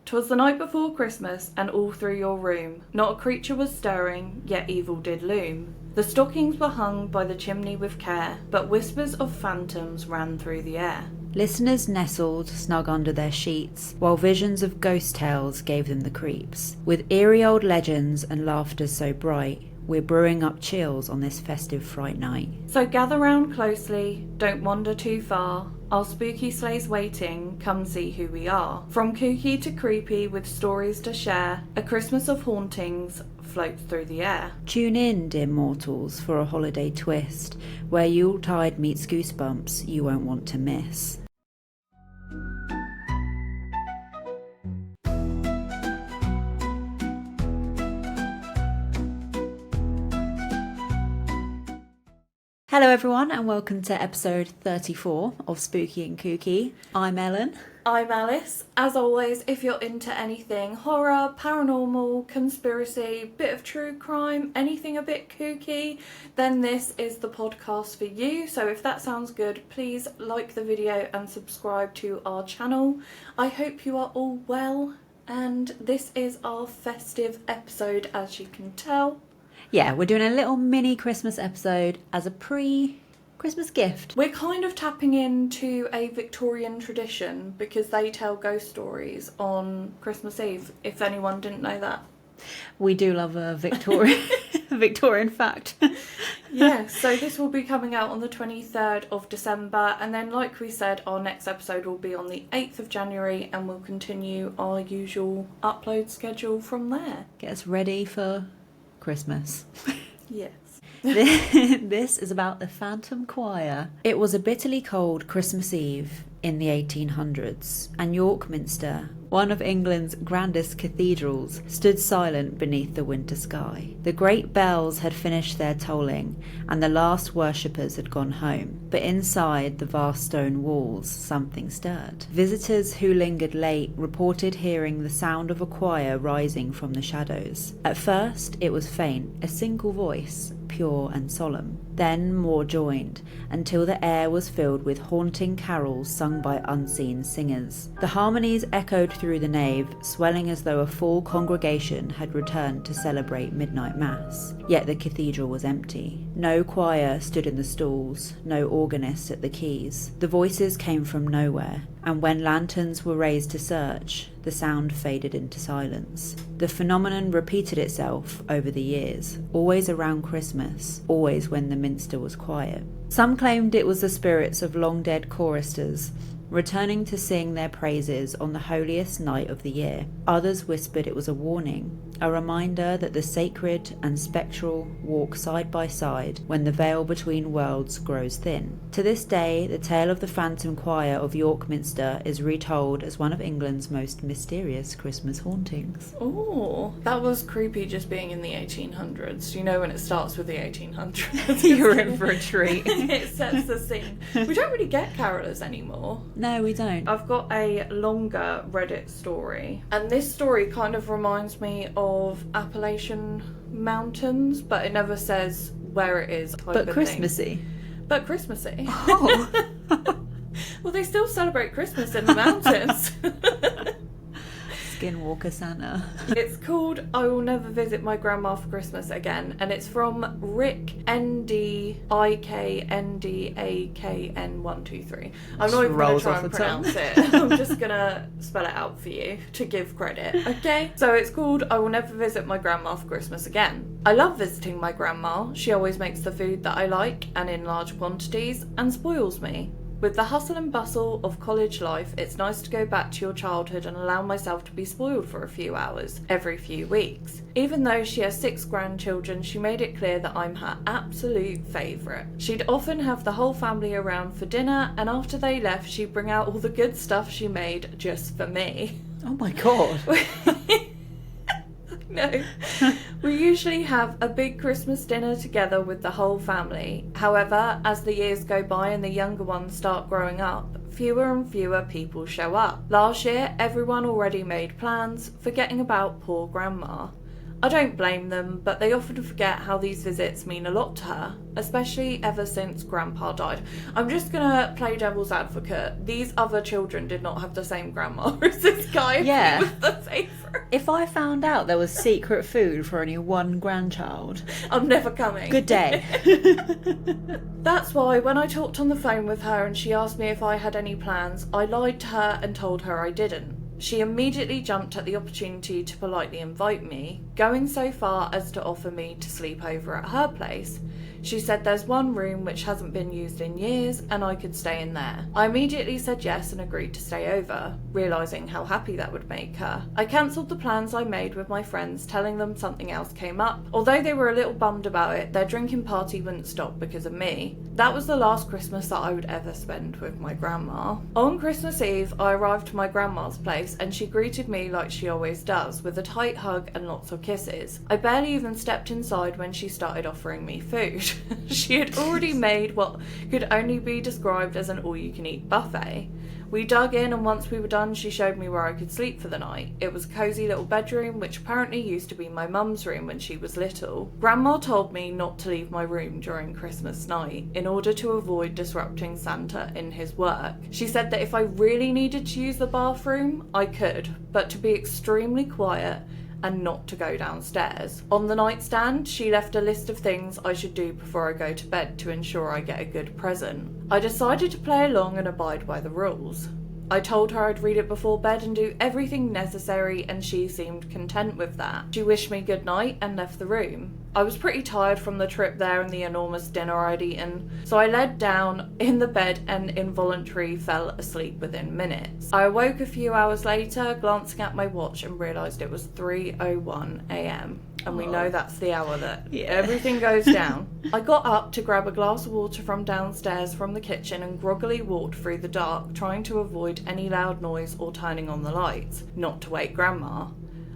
'Twas the night before Christmas, and all through your room not a creature was stirring, yet evil did loom. The stockings were hung by the chimney with care, but whispers of phantoms ran through the air. Listeners nestled snug under their sheets, while visions of ghost tales gave them the creeps. With eerie old legends and laughter so bright, we're brewing up chills on this festive fright night. So gather round closely, don't wander too far. Our spooky sleigh's waiting, come see who we are. From kooky to creepy with stories to share, a Christmas of hauntings floats through the air. Tune in, dear mortals, for a holiday twist, where Yuletide meets goosebumps you won't want to miss. Hello everyone and welcome to episode 34 of Spooky and Kooky. I'm Ellen. I'm Alice. As always, if you're into anything horror, paranormal, conspiracy, bit of true crime, anything a bit kooky, then this is the podcast for you. So if that sounds good, please like the video and subscribe to our channel. I hope you are all well, and this is our festive episode, as you can tell. Yeah, we're doing a little mini Christmas episode as a pre-Christmas gift. We're kind of tapping into a Victorian tradition because they tell ghost stories on Christmas Eve, if anyone didn't know that. We do love a Victorian fact. Yeah, so this will be coming out on the 23rd of December, and then like we said, our next episode will be on the 8th of January, and we'll continue our usual upload schedule from there. Get us ready for Christmas. Yes. This is about the Phantom Choir. It was a bitterly cold Christmas Eve in the 1800s, and York Minster, one of England's grandest cathedrals, stood silent beneath the winter sky. The great bells had finished their tolling, and the last worshippers had gone home. But inside the vast stone walls, something stirred. Visitors who lingered late reported hearing the sound of a choir rising from the shadows. At first, it was faint, a single voice, pure and solemn. Then more joined, until the air was filled with haunting carols sung by unseen singers. The harmonies echoed through the nave, swelling as though a full congregation had returned to celebrate midnight mass. Yet the cathedral was empty. No choir stood in the stalls, no organist at the keys. The voices came from nowhere, and when lanterns were raised to search, the sound faded into silence. The phenomenon repeated itself over the years, always around Christmas, always when the minster was quiet. Some claimed it was the spirits of long-dead choristers, returning to sing their praises on the holiest night of the year. Others whispered it was a warning, a reminder that the sacred and spectral walk side by side when the veil between worlds grows thin. To this day, the tale of the Phantom Choir of York Minster is retold as one of England's most mysterious Christmas hauntings. Oh, that was creepy just being in the 1800s. You know when it starts with the 1800s. You're in for a treat. It sets the scene. We don't really get carolers anymore. No, we don't. I've got a longer Reddit story, and this story kind of reminds me of Appalachian Mountains, but it never says where it is. But Christmassy. But Christmassy. Oh. Well, they still celebrate Christmas in the mountains. Skinwalker Santa. It's called I Will Never Visit My Grandma for Christmas Again, and it's from Rick NDIKNDAKN123. I'm not even going to try and pronounce it. I'm just going to spell it out for you to give credit, okay? So it's called I Will Never Visit My Grandma for Christmas Again. I love visiting my grandma. She always makes the food that I like and in large quantities and spoils me. With the hustle and bustle of college life, it's nice to go back to your childhood and allow myself to be spoiled for a few hours, every few weeks. Even though she has 6 grandchildren, she made it clear that I'm her absolute favourite. She'd often have the whole family around for dinner, and after they left, she'd bring out all the good stuff she made just for me. Oh my god. No. We usually have a big Christmas dinner together with the whole family. However, as the years go by and the younger ones start growing up, fewer and fewer people show up. Last year, everyone already made plans, forgetting about poor grandma. I don't blame them, but they often forget how these visits mean a lot to her, especially ever since Grandpa died. I'm just gonna play devil's advocate. These other children did not have the same grandma as this guy. Yeah. He was the favourite. If I found out there was secret food for only one grandchild, I'm never coming. good day. That's why when I talked on the phone with her and she asked me if I had any plans, I lied to her and told her I didn't. She immediately jumped at the opportunity to politely invite me, going so far as to offer me to sleep over at her place. She said there's one room which hasn't been used in years and I could stay in there. I immediately said yes and agreed to stay over, realising how happy that would make her. I cancelled the plans I made with my friends, telling them something else came up. Although they were a little bummed about it, their drinking party wouldn't stop because of me. That was the last Christmas that I would ever spend with my grandma. On Christmas Eve, I arrived to my grandma's place and she greeted me like she always does, with a tight hug and lots of kisses. I barely even stepped inside when she started offering me food. She had already made what could only be described as an all-you-can-eat buffet. We dug in and once we were done, she showed me where I could sleep for the night. It was a cosy little bedroom, which apparently used to be my mum's room when she was little. Grandma told me not to leave my room during Christmas night in order to avoid disrupting Santa in his work. She said that if I really needed to use the bathroom, I could, but to be extremely quiet and not to go downstairs. On the nightstand, she left a list of things I should do before I go to bed to ensure I get a good present. I decided to play along and abide by the rules. I told her I'd read it before bed and do everything necessary, and she seemed content with that. She wished me good night and left the room. I was pretty tired from the trip there and the enormous dinner I'd eaten, so I laid down in the bed and involuntarily fell asleep within minutes. I awoke a few hours later, glancing at my watch, and realised it was 3:01 a.m. And we know that's the hour that everything goes down. I got up to grab a glass of water from downstairs from the kitchen and groggily walked through the dark, trying to avoid any loud noise or turning on the lights, not to wake Grandma.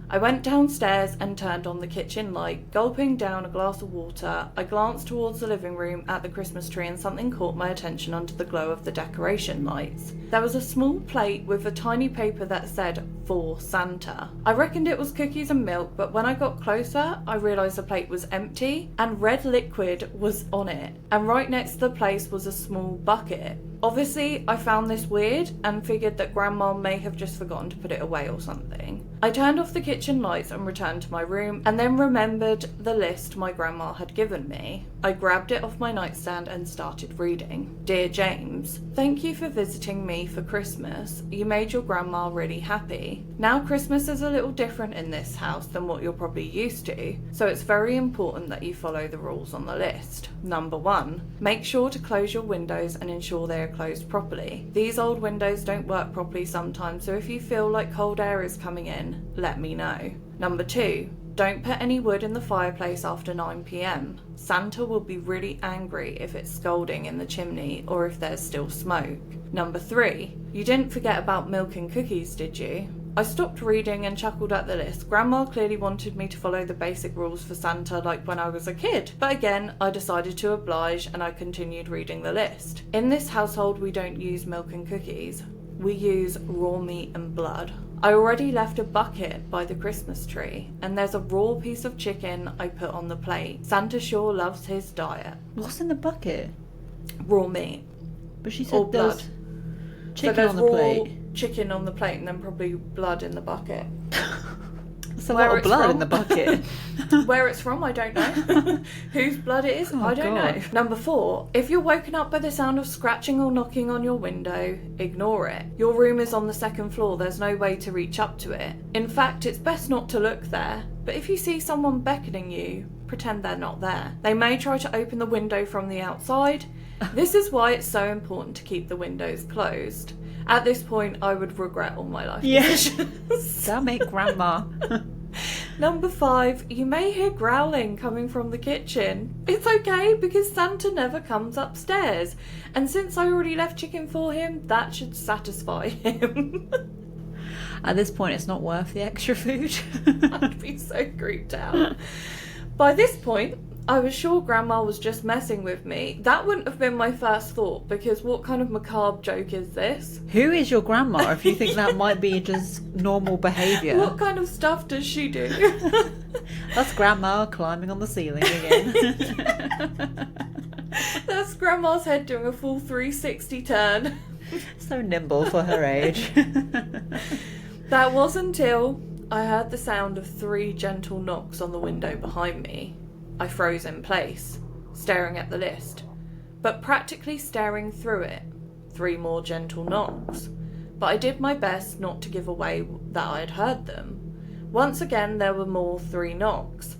I went downstairs and turned on the kitchen light. Gulping down a glass of water, I glanced towards the living room at the Christmas tree and something caught my attention under the glow of the decoration lights. There was a small plate with a tiny paper that said, "For Santa." I reckoned it was cookies and milk, but when I got closer, I realised the plate was empty and red liquid was on it. And right next to the place was a small bucket. Obviously, I found this weird and figured that Grandma may have just forgotten to put it away or something. I turned off the kitchen lights and returned to my room, and then remembered the list my grandma had given me. I grabbed it off my nightstand and started reading. "Dear James, thank you for visiting me for Christmas. You made your grandma really happy. Now Christmas is a little different in this house than what you're probably used to, so it's very important that you follow the rules on the list. Number 1, make sure to close your windows and ensure they are closed properly. These old windows don't work properly sometimes, so if you feel like cold air is coming in, let me know. Number 2, don't put any wood in the fireplace after 9 p.m. Santa will be really angry if it's scalding in the chimney or if there's still smoke. Number 3, you didn't forget about milk and cookies, did you?" I stopped reading and chuckled at the list. Grandma clearly wanted me to follow the basic rules for Santa like when I was a kid. But again, I decided to oblige and I continued reading the list. "In this household, we don't use milk and cookies. We use raw meat and blood. I already left a bucket by the Christmas tree, and there's a raw piece of chicken I put on the plate. Santa sure loves his diet." What's in the bucket? Raw meat. But she Or said there was blood. chicken So there's on the raw plate. chicken on the plate and then probably blood in the bucket. That's a Where lot of it's blood from? in the bucket. Where it's from, I don't know. Whose blood it is, I don't know. Number 4, if you're woken up by the sound of scratching or knocking on your window, ignore it. Your room is on the 2nd floor, there's no way to reach up to it. In fact, it's best not to look there. But if you see someone beckoning you, pretend they're not there. They may try to open the window from the outside. This is why it's so important to keep the windows closed. At this point, I would regret all my life decisions. Damn it, Grandma. Number 5, you may hear growling coming from the kitchen. It's okay because Santa never comes upstairs. And since I already left chicken for him, that should satisfy him. At this point, it's not worth the extra food. I'd be so creeped out. By this point, I was sure Grandma was just messing with me. That wouldn't have been my first thought, because what kind of macabre joke is this? Who is your grandma if you think that might be just normal behaviour? What kind of stuff does she do? That's Grandma climbing on the ceiling again. That's Grandma's head doing a full 360 turn. So nimble for her age. That was until I heard the sound of 3 gentle knocks on the window behind me. I froze in place, staring at the list, but practically staring through it. 3 more gentle knocks. But I did my best not to give away that I had heard them. Once again there were more 3 knocks.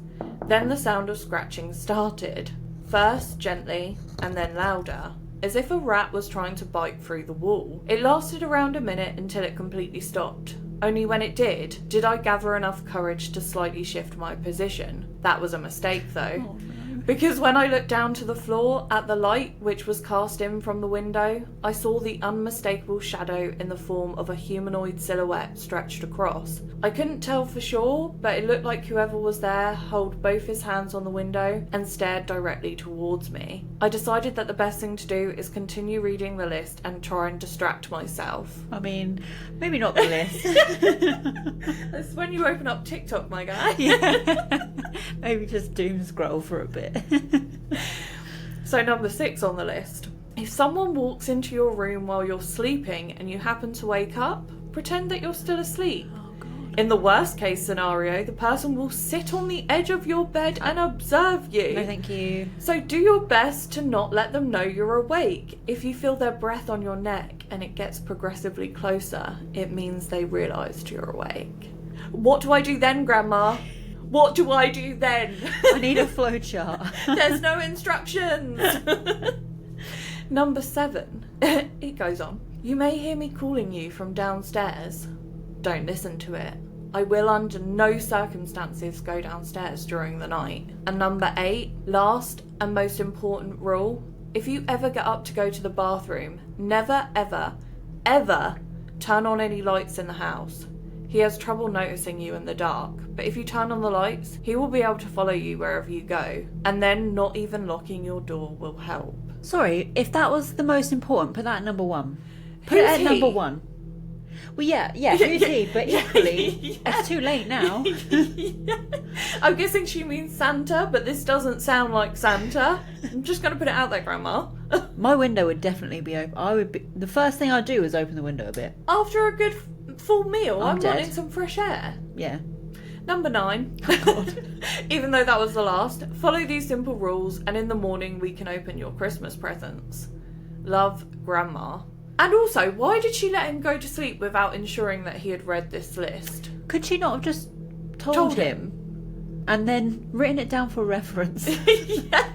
Then the sound of scratching started. First gently, and then louder, as if a rat was trying to bite through the wall. It lasted around a minute until it completely stopped. Only when it did I gather enough courage to slightly shift my position. That was a mistake though. Oh, no. Because when I looked down to the floor at the light which was cast in from the window, I saw the unmistakable shadow in the form of a humanoid silhouette stretched across. I couldn't tell for sure, but it looked like whoever was there held both his hands on the window and stared directly towards me. I decided that the best thing to do is continue reading the list and try and distract myself. I mean, maybe not the list. That's when you open up TikTok, my guy. Yeah. Maybe just doom scroll for a bit. So number 6 on the list. If someone walks into your room while you're sleeping and you happen to wake up, pretend that you're still asleep. Oh, God. In the worst case scenario, the person will sit on the edge of your bed and observe you. No, thank you. So do your best to not let them know you're awake. If you feel their breath on your neck and it gets progressively closer, it means they realised you're awake. What do I do then, Grandma? What do I do then? I need a flowchart. There's no instructions. Number 7. It goes on. You may hear me calling you from downstairs. Don't listen to it. I will under no circumstances go downstairs during the night. And number 8, last and most important rule. If you ever get up to go to the bathroom, never, ever, ever turn on any lights in the house. He has trouble noticing you in the dark, but if you turn on the lights, he will be able to follow you wherever you go. And then not even locking your door will help. Sorry, if that was the most important, put that at number 1. Put it at number 1. Well, yeah, who's he? But equally, it's too late now. I'm guessing she means Santa, but this doesn't sound like Santa. I'm just going to put it out there, Grandma. My window would definitely be open. The first thing I'd do is open the window a bit. After a good full meal, I'm dead. wanting some fresh air. Yeah. Number 9. Oh, God. Even though that was the last, follow these simple rules and in the morning we can open your Christmas presents. Love, Grandma. And also, why did she let him go to sleep without ensuring that he had read this list? Could she not have just told him? And then written it down for reference? Yeah,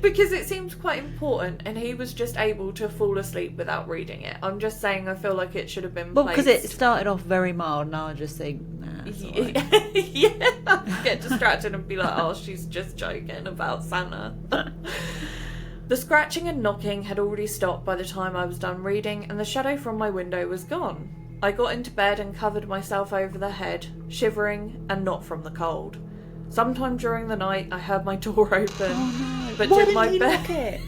because it seems quite important and he was just able to fall asleep without reading it. I'm just saying I feel like it should have been Well, placed. because it started off very mild and I just think, nah, it's all right. Yeah, I'd get distracted and be like, oh, she's just joking about Santa. The scratching and knocking had already stopped by the time I was done reading and the shadow from my window was gone. I got into bed and covered myself over the head, shivering and not from the cold. Sometime during the night I heard my door open, Oh, no. but Why did my didn't he best. lock it?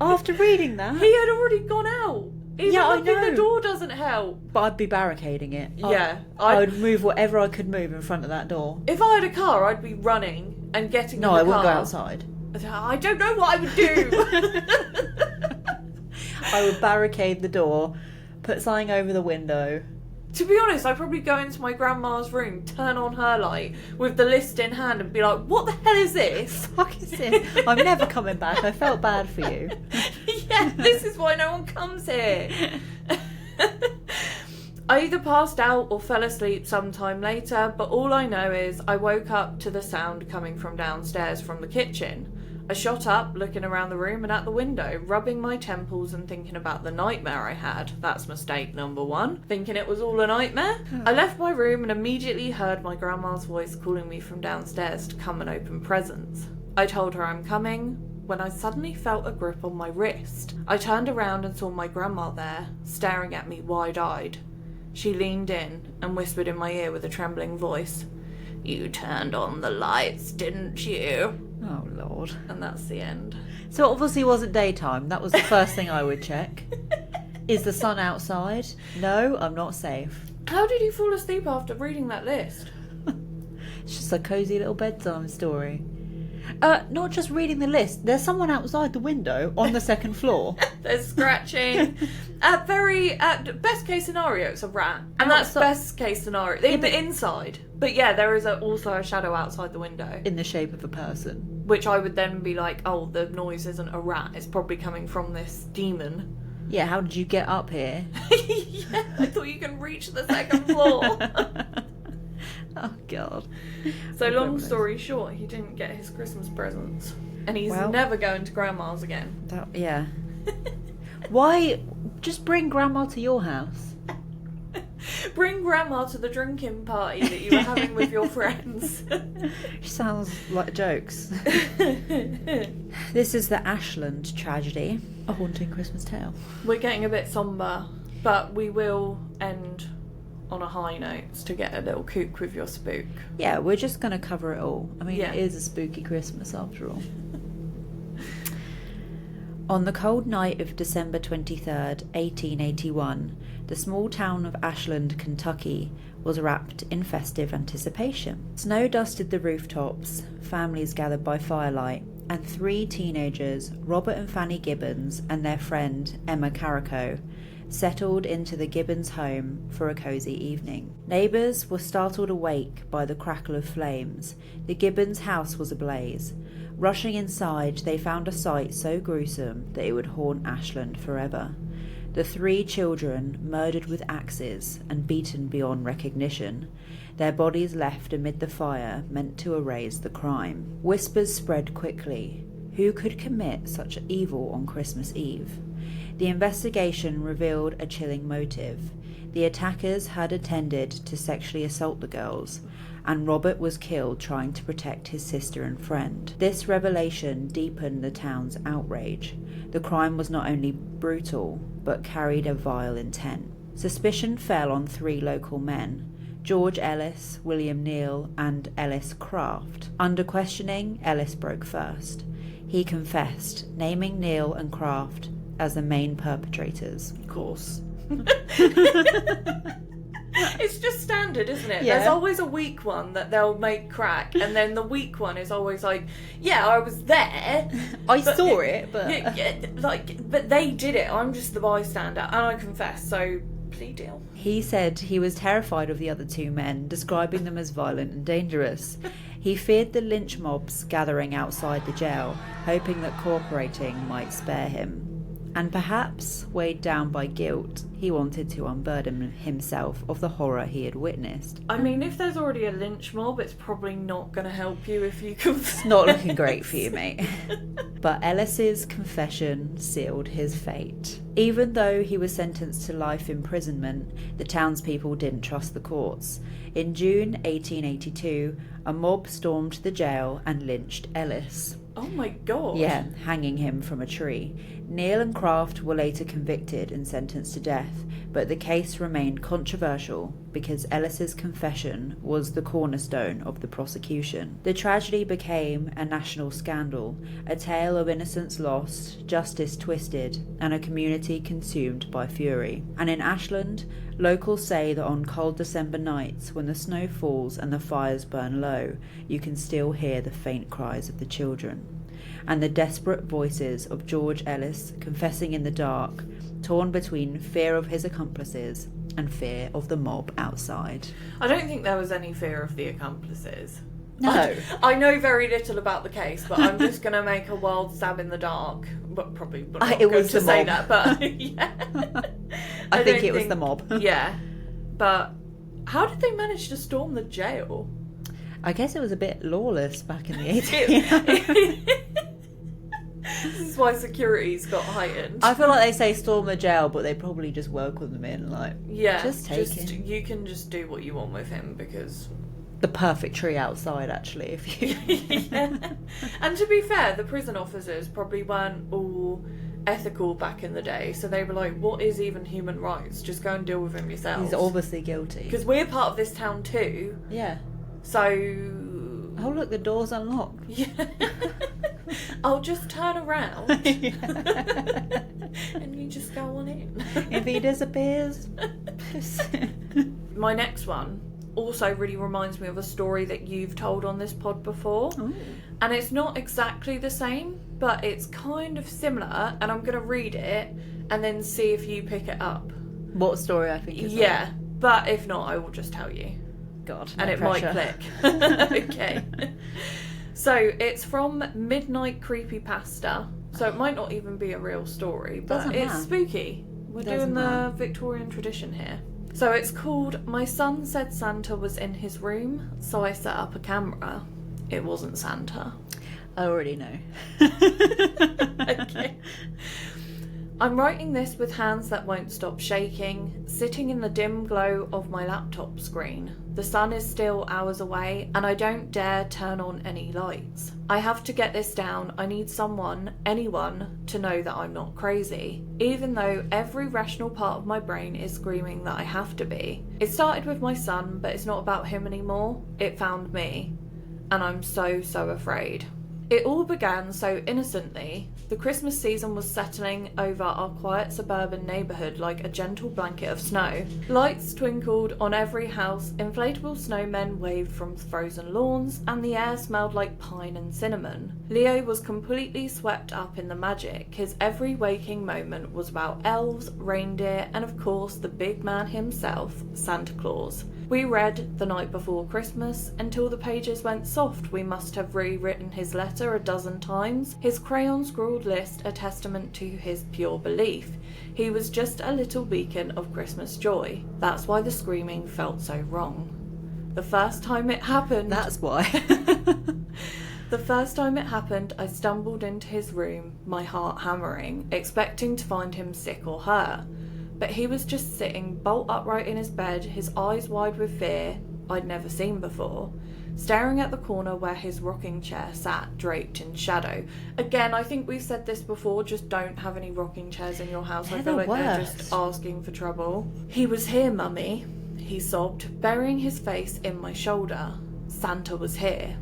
After reading that? He had already gone out. Even Yeah, I locking know. the door doesn't help. But I'd be barricading it. Yeah, I would move whatever I could move in front of that door. If I had a car, I'd be running and getting No, in the I wouldn't car. go outside. I don't know what I would do. I would barricade the door, put something over the window. To be honest, I'd probably go into my grandma's room, turn on her light with the list in hand and be like, what the hell is this? Fuck is this? I'm never coming back. I felt bad for you. Yeah, this is why no one comes here. I either passed out or fell asleep sometime later, but all I know is I woke up to the sound coming from downstairs from the kitchen. I shot up, looking around the room and at the window, rubbing my temples and thinking about the nightmare I had. That's mistake number 1. Thinking it was all a nightmare. I left my room and immediately heard my grandma's voice calling me from downstairs to come and open presents. I told her I'm coming, when I suddenly felt a grip on my wrist. I turned around and saw my grandma there, staring at me wide-eyed. She leaned in and whispered in my ear with a trembling voice, "You turned on the lights, didn't you?" Oh, Lord. And that's the end. So it obviously wasn't daytime. That was the first thing I would check. Is the sun outside? No, I'm not safe. How did you fall asleep after reading that list? It's just a cosy little bedtime story. Not just reading the list. There's someone outside the window on the second floor. There's scratching. Best case scenario, it's a rat. And that's best case scenario. In the inside. But yeah, there is also a shadow outside the window. In the shape of a person. Which I would then be like, oh, the noise isn't a rat. It's probably coming from this demon. Yeah, how did you get up here? Yeah, I thought you can reach the second floor. Oh, God. So long story short, he didn't get his Christmas presents. And he's never going to Grandma's again. Yeah. Why? Just bring Grandma to your house. Bring Grandma to the drinking party that you were having with your friends. Sounds like jokes. This is the Ashland tragedy. A haunting Christmas tale. We're getting a bit sombre, but we will end on a high note to get a little kook with your spook. Yeah, we're just going to cover it all. I mean, It is a spooky Christmas after all. On the cold night of December 23rd, 1881, the small town of Ashland, Kentucky, was wrapped in festive anticipation. Snow dusted the rooftops, families gathered by firelight, and 3 teenagers, Robert and Fanny Gibbons and their friend Emma Carrico, settled into the Gibbons home for a cosy evening. Neighbours were startled awake by the crackle of flames. The Gibbons house was ablaze. Rushing inside, they found a sight so gruesome that it would haunt Ashland forever. The 3 children murdered with axes and beaten beyond recognition, their bodies left amid the fire meant to erase the crime. Whispers spread quickly. Who could commit such evil on Christmas Eve? The investigation revealed a chilling motive. The attackers had intended to sexually assault the girls, and Robert was killed trying to protect his sister and friend. This revelation deepened the town's outrage. The crime was not only brutal, but carried a vile intent. Suspicion fell on 3 local men, George Ellis, William Neal, and Ellis Craft. Under questioning, Ellis broke first. He confessed, naming Neal and Craft as the main perpetrators. Of course. It's just standard, isn't it? Yeah. There's always a weak one that they'll make crack, and then the weak one is always like, yeah, I was there. I saw it, but... but they did it. I'm just the bystander, and I confess, so plea deal. He said he was terrified of the other 2 men, describing them as violent and dangerous. He feared the lynch mobs gathering outside the jail, hoping that cooperating might spare him. And perhaps, weighed down by guilt, he wanted to unburden himself of the horror he had witnessed. I mean, if there's already a lynch mob, it's probably not going to help you if you confess. It's not looking great for you, mate. But Ellis's confession sealed his fate. Even though he was sentenced to life imprisonment, the townspeople didn't trust the courts. In June 1882, a mob stormed the jail and lynched Ellis. Oh my God. Yeah, hanging him from a tree. Neal and Craft were later convicted and sentenced to death, but the case remained controversial because Ellis's confession was the cornerstone of the prosecution. The tragedy became a national scandal, a tale of innocence lost, justice twisted, and a community consumed by fury. And in Ashland, locals say that on cold December nights, when the snow falls and the fires burn low, you can still hear the faint cries of the children, and the desperate voices of George Ellis confessing in the dark, torn between fear of his accomplices and fear of the mob outside. I don't think there was any fear of the accomplices. No. I know very little about the case, but I'm just going to make a wild stab in the dark. But probably not it was to the say mob. that, but yeah. I think it was the mob. Yeah. But how did they manage to storm the jail? I guess it was a bit lawless back in the 80s. This is why security's got heightened. I feel like they say storm the jail, but they probably just welcome them in, like, just take him. You can just do what you want with him, because... The perfect tree outside, actually, if you... Yeah. And to be fair, the prison officers probably weren't all ethical back in the day, so they were like, what is even human rights? Just go and deal with him yourselves. He's obviously guilty. Because we're part of this town too. Yeah. So... Oh, look, the door's unlocked. Yeah. I'll just turn around. And you just go on in. If he disappears. My next one also really reminds me of a story that you've told on this pod before. Ooh. And it's not exactly the same, but it's kind of similar. And I'm going to read it and then see if you pick it up. What story I think is Yeah, but if not, I will just tell you. God, and it pressure. might click. Okay. So it's from Midnight Creepypasta. So it might not even be a real story, but Doesn't it's matter. spooky. We're Doesn't doing the matter. Victorian tradition here. So it's called My Son Said Santa Was in His Room, so I set up a camera. It wasn't Santa. I already know. Okay. I'm writing this with hands that won't stop shaking, sitting in the dim glow of my laptop screen. The sun is still hours away, and I don't dare turn on any lights. I have to get this down. I need someone, anyone, to know that I'm not crazy, even though every rational part of my brain is screaming that I have to be. It started with my son, but it's not about him anymore. It found me, and I'm so afraid. It all began so innocently. The Christmas season was settling over our quiet suburban neighbourhood like a gentle blanket of snow. Lights twinkled on every house, inflatable snowmen waved from frozen lawns, and the air smelled like pine and cinnamon. Leo was completely swept up in the magic. His every waking moment was about elves, reindeer, and of course the big man himself, Santa Claus. We read The Night Before Christmas until the pages went soft. We must have rewritten his letter a dozen times, his crayon-scrawled list a testament to his pure belief. He was just a little beacon of Christmas joy. That's why the screaming felt so wrong. The first time it happened... That's why. The first time it happened, I stumbled into his room, my heart hammering, expecting to find him sick or hurt. But he was just sitting bolt upright in his bed, his eyes wide with fear I'd never seen before, staring at the corner where his rocking chair sat, draped in shadow. Again, I think we've said this before, just don't have any rocking chairs in your house. I feel like they're just asking for trouble. He was here, Mummy, he sobbed, burying his face in my shoulder. Santa was here.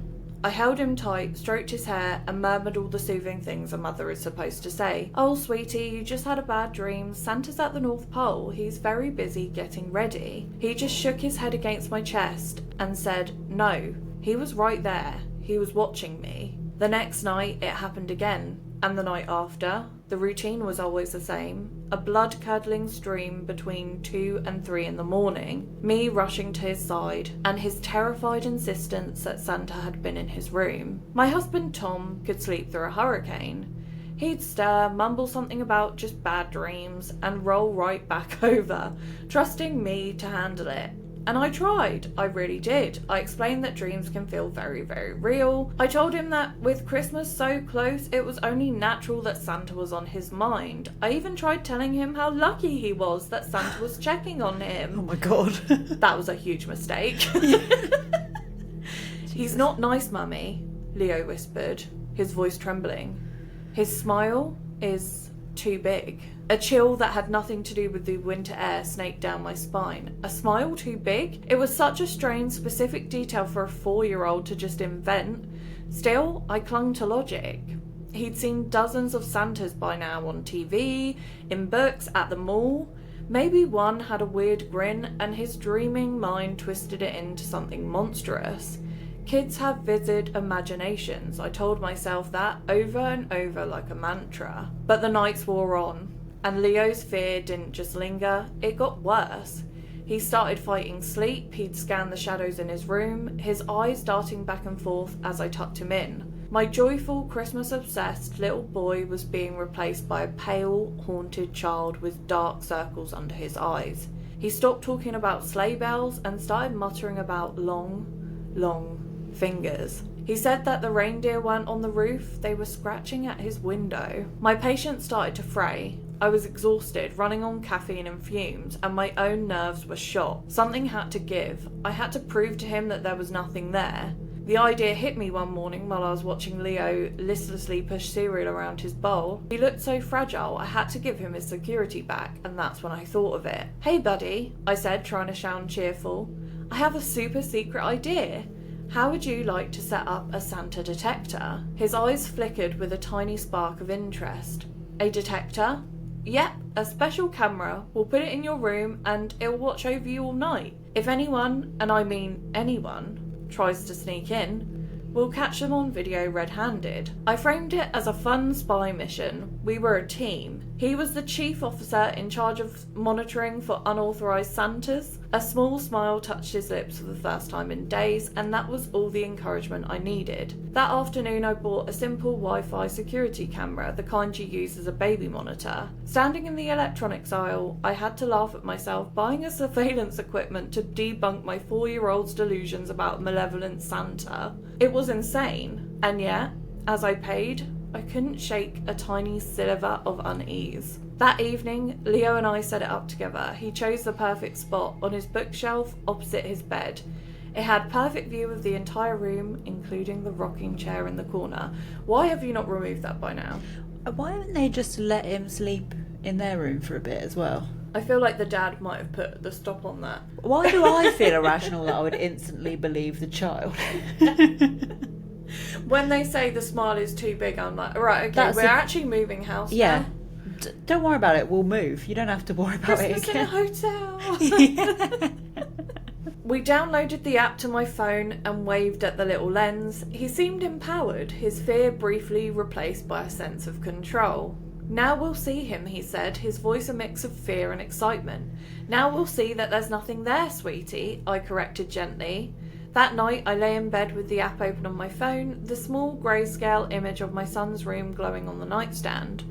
I held him tight, stroked his hair, and murmured all the soothing things a mother is supposed to say. Oh, sweetie, you just had a bad dream. Santa's at the North Pole. He's very busy getting ready. He just shook his head against my chest and said, no, he was right there. He was watching me. The next night, it happened again. And the night after, the routine was always the same. A blood-curdling stream between 2 and 3 in the morning, me rushing to his side, and his terrified insistence that Santa had been in his room. My husband Tom could sleep through a hurricane. He'd stir, mumble something about just bad dreams, and roll right back over, trusting me to handle it. And I tried, I really did. I explained that dreams can feel very real. I told him that with Christmas so close, it was only natural that Santa was on his mind. I even tried telling him how lucky he was that Santa was checking on him. Oh my god. That was a huge mistake. He's not nice, Mummy, Leo whispered, his voice trembling. His smile is too big. A chill that had nothing to do with the winter air snaked down my spine. A smile too big? It was such a strange, specific detail for a 4-year-old to just invent. Still, I clung to logic. He'd seen dozens of Santas by now on TV, in books, at the mall. Maybe one had a weird grin, and his dreaming mind twisted it into something monstrous. Kids have vivid imaginations. I told myself that over and over like a mantra. But the nights wore on. And Leo's fear didn't just linger, it got worse. He started fighting sleep, he'd scan the shadows in his room, his eyes darting back and forth as I tucked him in. My joyful, Christmas-obsessed little boy was being replaced by a pale, haunted child with dark circles under his eyes. He stopped talking about sleigh bells and started muttering about long fingers. He said that the reindeer weren't on the roof, they were scratching at his window. My patience started to fray. I was exhausted, running on caffeine and fumes, and my own nerves were shot. Something had to give. I had to prove to him that there was nothing there. The idea hit me one morning while I was watching Leo listlessly push cereal around his bowl. He looked so fragile, I had to give him his security back, and that's when I thought of it. Hey buddy, I said, trying to sound cheerful. I have a super secret idea. How would you like to set up a Santa detector? His eyes flickered with a tiny spark of interest. A detector? Yep, a special camera. We'll put it in your room and it'll watch over you all night. If anyone, and I mean anyone, tries to sneak in, we'll catch them on video red-handed. I framed it as a fun spy mission. We were a team. He was the chief officer in charge of monitoring for unauthorised Santas. A small smile touched his lips for the first time in days, and that was all the encouragement I needed. That afternoon I bought a simple Wi-Fi security camera, the kind you use as a baby monitor. Standing in the electronics aisle, I had to laugh at myself buying a surveillance equipment to debunk my 4-year-old's delusions about malevolent Santa. It was insane, and yet, as I paid, I couldn't shake a tiny sliver of unease. That evening, Leo and I set it up together. He chose the perfect spot on his bookshelf opposite his bed. It had perfect view of the entire room, including the rocking chair in the corner. Why have you not removed that by now? Why haven't they just let him sleep in their room for a bit as well? I feel like the dad might have put the stop on that. Why do I feel irrational that I would instantly believe the child? When they say the smile is too big, I'm like, right, okay, we're actually moving house yeah. now. Don't worry about it, we'll move. You don't have to worry about Christmas it again. in a hotel. Yeah. We downloaded the app to my phone and waved at the little lens. He seemed empowered, his fear briefly replaced by a sense of control. Now we'll see him, he said, his voice a mix of fear and excitement. Now we'll see that there's nothing there, sweetie, I corrected gently. That night I lay in bed with the app open on my phone, the small grayscale image of my son's room glowing on the nightstand.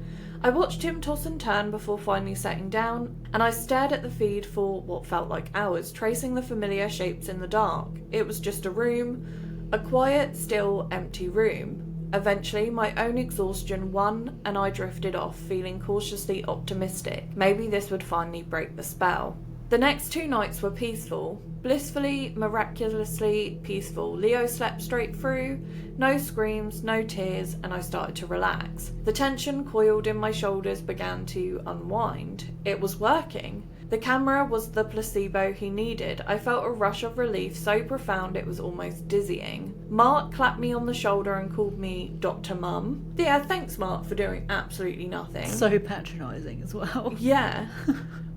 I watched him toss and turn before finally setting down, and I stared at the feed for what felt like hours, tracing the familiar shapes in the dark. It was just a room, a quiet, still, empty room. Eventually, my own exhaustion won, and I drifted off, feeling cautiously optimistic. Maybe this would finally break the spell. The next 2 nights were peaceful. Blissfully, miraculously peaceful. Leo slept straight through, no screams, no tears, and I started to relax. The tension coiled in my shoulders began to unwind. It was working. The camera was the placebo he needed. I felt a rush of relief so profound it was almost dizzying. Mark clapped me on the shoulder and called me Dr. Mum. Yeah, thanks Mark for doing absolutely nothing. So patronising as well. Yeah.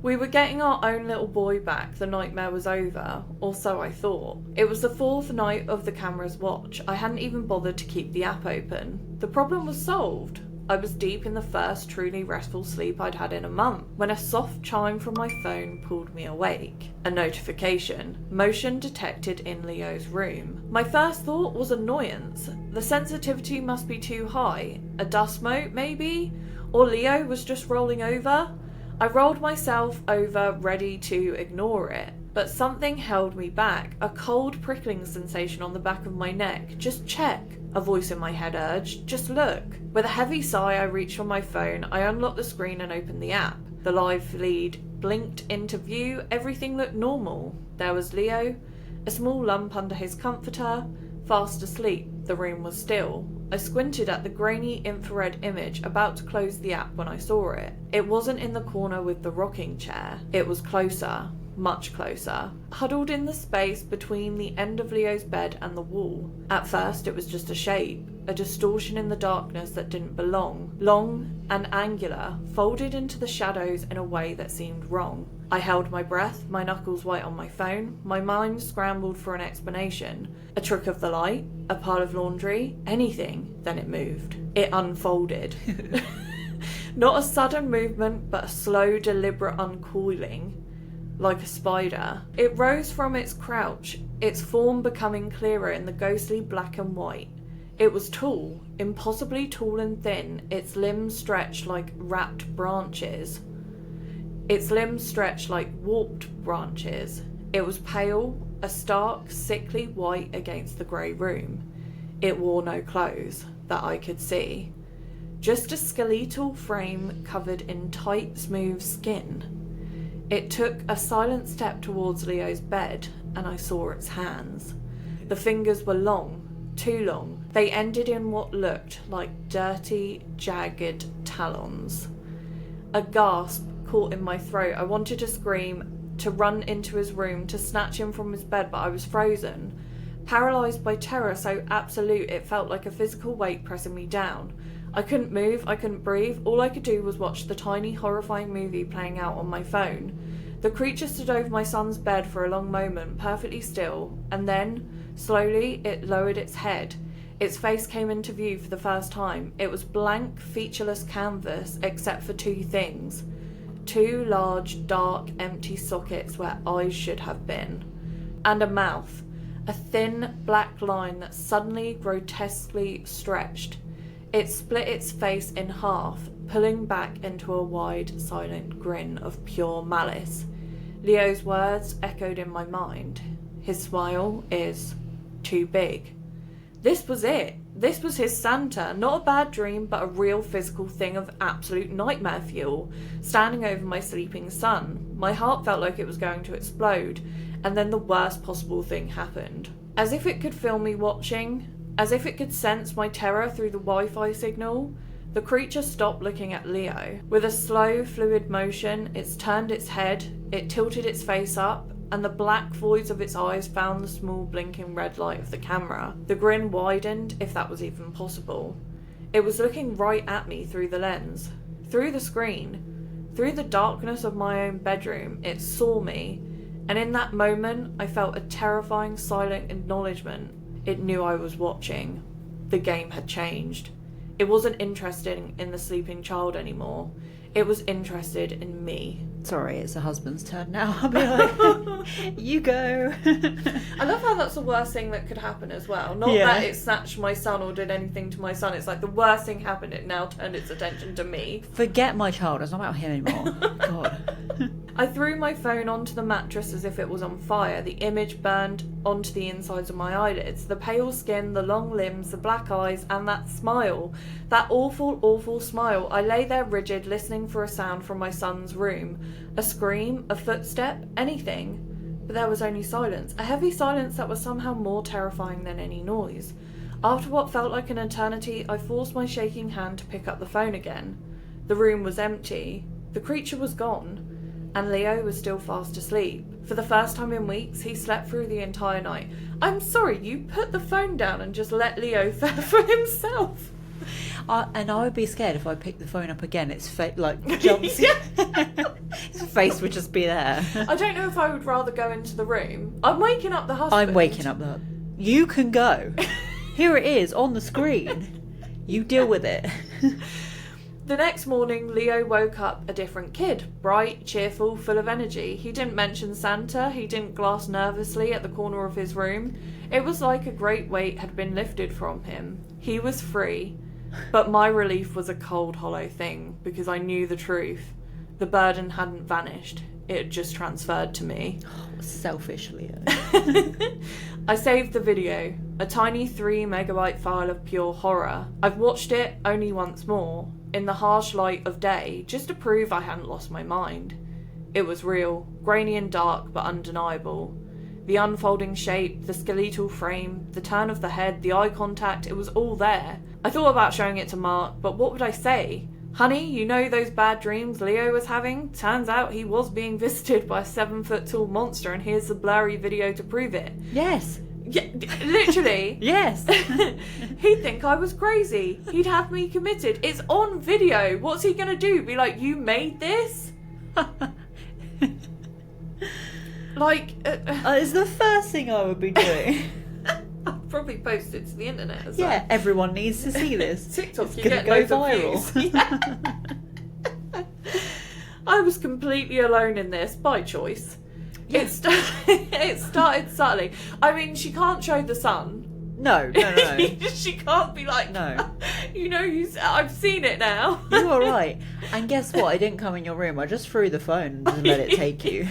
We were getting our own little boy back, the nightmare was over, or so I thought. It was the 4th night of the camera's watch. I hadn't even bothered to keep the app open. The problem was solved. I was deep in the first truly restful sleep I'd had in a month, when a soft chime from my phone pulled me awake. A notification. Motion detected in Leo's room. My first thought was annoyance. The sensitivity must be too high. A dust mote, maybe? Or Leo was just rolling over? I rolled myself over, ready to ignore it, but something held me back, a cold prickling sensation on the back of my neck. Just check, a voice in my head urged. Just look. With a heavy sigh, I reached for my phone. I unlocked the screen and opened the app. The live feed blinked into view. Everything looked normal. There was Leo, a small lump under his comforter, fast asleep. The room was still. I squinted at the grainy infrared image, about to close the app when I saw it. It wasn't in the corner with the rocking chair. It was closer, much closer, huddled in the space between the end of Leo's bed and the wall. At first it was just a shape, a distortion in the darkness that didn't belong. Long and angular, folded into the shadows in a way that seemed wrong. I held my breath, my knuckles white on my phone. My mind scrambled for an explanation. A trick of the light, a pile of laundry, anything. Then it moved. It unfolded. Not a sudden movement, but a slow, deliberate uncoiling, like a spider. It rose from its crouch, its form becoming clearer in the ghostly black and white. It was tall, impossibly tall and thin, its limbs stretched like wrapped branches. Its limbs stretched like warped branches. It was pale, a stark, sickly white against the grey room. It wore no clothes, that I could see. Just a skeletal frame covered in tight, smooth skin. It took a silent step towards Leo's bed, and I saw its hands. The fingers were long, too long. They ended in what looked like dirty, jagged talons. A gasp caught in my throat. I wanted to scream, to run into his room, to snatch him from his bed, but I was frozen. paralysed by terror so absolute it felt like a physical weight pressing me down. I couldn't move, I couldn't breathe, all I could do was watch the tiny, horrifying movie playing out on my phone. The creature stood over my son's bed for a long moment, perfectly still, and then, slowly, it lowered its head. Its face came into view for the first time. It was blank, featureless canvas, except for two things. Two large, dark, empty sockets where eyes should have been. And a mouth. A thin, black line that suddenly, grotesquely stretched. It split its face in half, pulling back into a wide, silent grin of pure malice. Leo's words echoed in my mind. His smile is too big. This was it. This was his Santa. Not a bad dream, but a real physical thing of absolute nightmare fuel, standing over my sleeping son. My heart felt like it was going to explode, and then the worst possible thing happened. As if it could feel me watching, as if it could sense my terror through the Wi-Fi signal, the creature stopped looking at Leo. With a slow, fluid motion, it turned its head, it tilted its face up, and the black voids of its eyes found the small blinking red light of the camera. The grin widened, if that was even possible. It was looking right at me through the lens, through the screen, through the darkness of my own bedroom. It saw me, and in that moment I felt a terrifying silent acknowledgement. It knew I was watching. The game had changed. It wasn't interested in the sleeping child anymore. It was interested in me. Sorry, it's the husband's turn now. I'll be like, you go. I love how that's the worst thing that could happen as well. Not that it snatched my son or did anything to my son. It's like the worst thing happened. It now turned its attention to me. Forget my child. It's not about him anymore. God. I threw my phone onto the mattress as if it was on fire. The image burned onto the insides of my eyelids. The pale skin, the long limbs, the black eyes, and that smile. That awful, awful smile. I lay there rigid, listening for a sound from my son's room. A scream, a footstep, anything. But there was only silence. A heavy silence that was somehow more terrifying than any noise. After what felt like an eternity, I forced my shaking hand to pick up the phone again. The room was empty. The creature was gone. And Leo was still fast asleep. For the first time in weeks, he slept through the entire night. I'm sorry, you put the phone down and just let Leo fend for himself. And I would be scared if I picked the phone up again. Its face, jumps. His face would just be there. I don't know if I would rather go into the room. I'm waking up the husband. I'm waking up the... You can go. Here it is, on the screen. You deal with it. The next morning, Leo woke up a different kid. Bright, cheerful, full of energy. He didn't mention Santa. He didn't glance nervously at the corner of his room. It was like a great weight had been lifted from him. He was free. But my relief was a cold, hollow thing, because I knew the truth. The burden hadn't vanished. It had just transferred to me. Oh, selfish, Leo. I saved the video. A tiny 3 megabyte file of pure horror. I've watched it only once more, in the harsh light of day, just to prove I hadn't lost my mind. It was real, grainy and dark, but undeniable. The unfolding shape, the skeletal frame, the turn of the head, the eye contact, it was all there. I thought about showing it to Mark, but what would I say? Honey, you know those bad dreams Leo was having? Turns out he was being visited by a 7-foot-tall monster, and here's the blurry video to prove it. Yes. Yeah, literally. Yes. He'd think I was crazy. He'd have me committed. It's on video. What's he gonna do? Be like, you made this? It's the first thing I would be doing. I'd probably post it to the internet as well. Everyone needs to see this. TikTok, it's you gonna get go loads viral. Yeah. I was completely alone in this by choice. Yeah. It started subtly. I mean, she can't show the sun. No. She can't be like, no. I've seen it now. You were right. And guess what? I didn't come in your room. I just threw the phone and let it take you.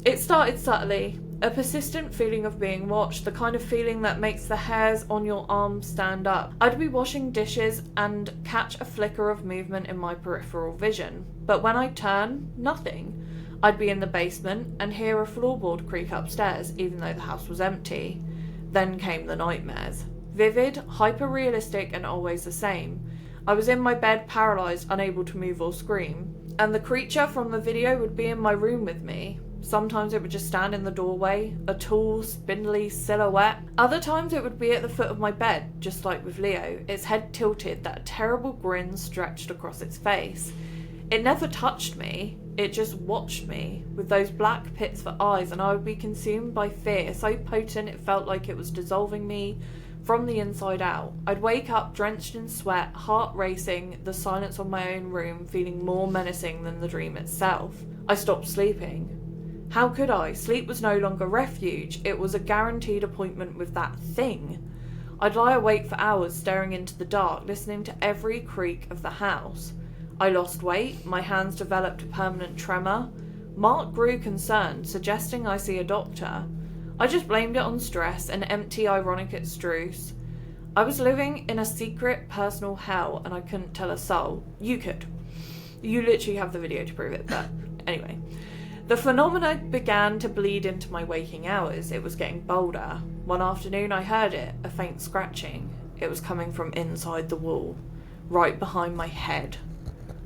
It started subtly. A persistent feeling of being watched, the kind of feeling that makes the hairs on your arms stand up. I'd be washing dishes and catch a flicker of movement in my peripheral vision. But when I'd turn, nothing. I'd be in the basement and hear a floorboard creak upstairs, even though the house was empty. Then came the nightmares. Vivid, hyper-realistic, and always the same. I was in my bed, paralysed, unable to move or scream. And the creature from the video would be in my room with me. Sometimes it would just stand in the doorway, a tall, spindly silhouette. Other times it would be at the foot of my bed, just like with Leo, its head tilted, that terrible grin stretched across its face. It never touched me, it just watched me, with those black pits for eyes, and I would be consumed by fear, so potent it felt like it was dissolving me from the inside out. I'd wake up drenched in sweat, heart racing, the silence of my own room feeling more menacing than the dream itself. I stopped sleeping. How could I? Sleep was no longer refuge, it was a guaranteed appointment with that thing. I'd lie awake for hours staring into the dark, listening to every creak of the house. I lost weight, my hands developed a permanent tremor. Mark grew concerned, suggesting I see a doctor. I just blamed it on stress, an empty, ironic excuse. I was living in a secret, personal hell, and I couldn't tell a soul. You could. You literally have the video to prove it, but anyway. The phenomena began to bleed into my waking hours. It was getting bolder. One afternoon I heard it, a faint scratching. It was coming from inside the wall, right behind my head.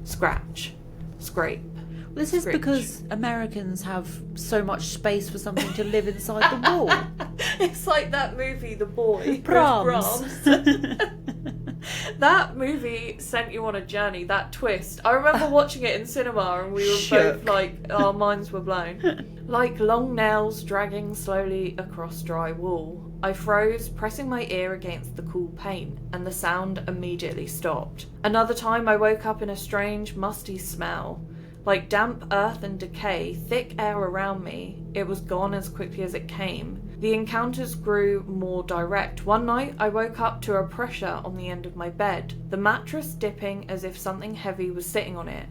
Scratch. Scrape. This is because Americans have so much space for something to live inside the wall. It's like that movie, The Boy. Brahms. That movie sent you on a journey, that twist. I remember watching it in cinema and we were both like, our minds were blown. Like long nails dragging slowly across dry wall. I froze, pressing my ear against the cool paint, and the sound immediately stopped. Another time I woke up in a strange, musty smell. Like damp earth and decay, thick air around me. It was gone as quickly as it came. The encounters grew more direct. One night I woke up to a pressure on the end of my bed, the mattress dipping as if something heavy was sitting on it.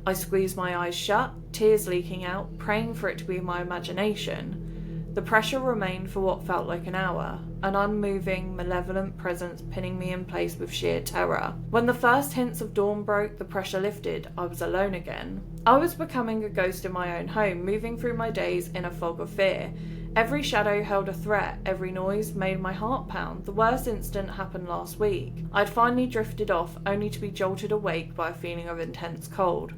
I squeezed my eyes shut, tears leaking out, praying for it to be my imagination. The pressure remained for what felt like an hour, an unmoving, malevolent presence pinning me in place with sheer terror. When the first hints of dawn broke, the pressure lifted. I was alone again. I was becoming a ghost in my own home, moving through my days in a fog of fear. Every shadow held a threat, every noise made my heart pound. The worst incident happened last week. I'd finally drifted off, only to be jolted awake by a feeling of intense cold.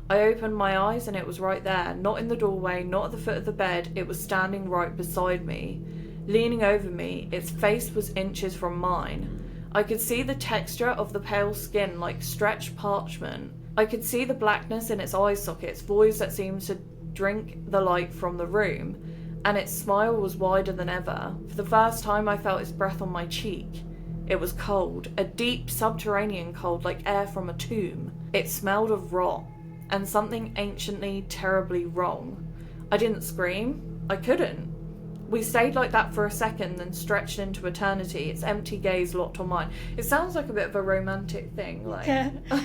I opened my eyes and it was right there, not in the doorway, not at the foot of the bed, it was standing right beside me, leaning over me. Its face was inches from mine. I could see the texture of the pale skin like stretched parchment. I could see the blackness in its eye sockets, voids that seemed to drink the light from the room, and its smile was wider than ever. For the first time I felt its breath on my cheek. It was cold, a deep subterranean cold like air from a tomb. It smelled of rot. And something anciently, terribly wrong. I didn't scream. I couldn't. We stayed like that for a second, then stretched into eternity, its empty gaze locked on mine. It sounds like a bit of a romantic thing, like,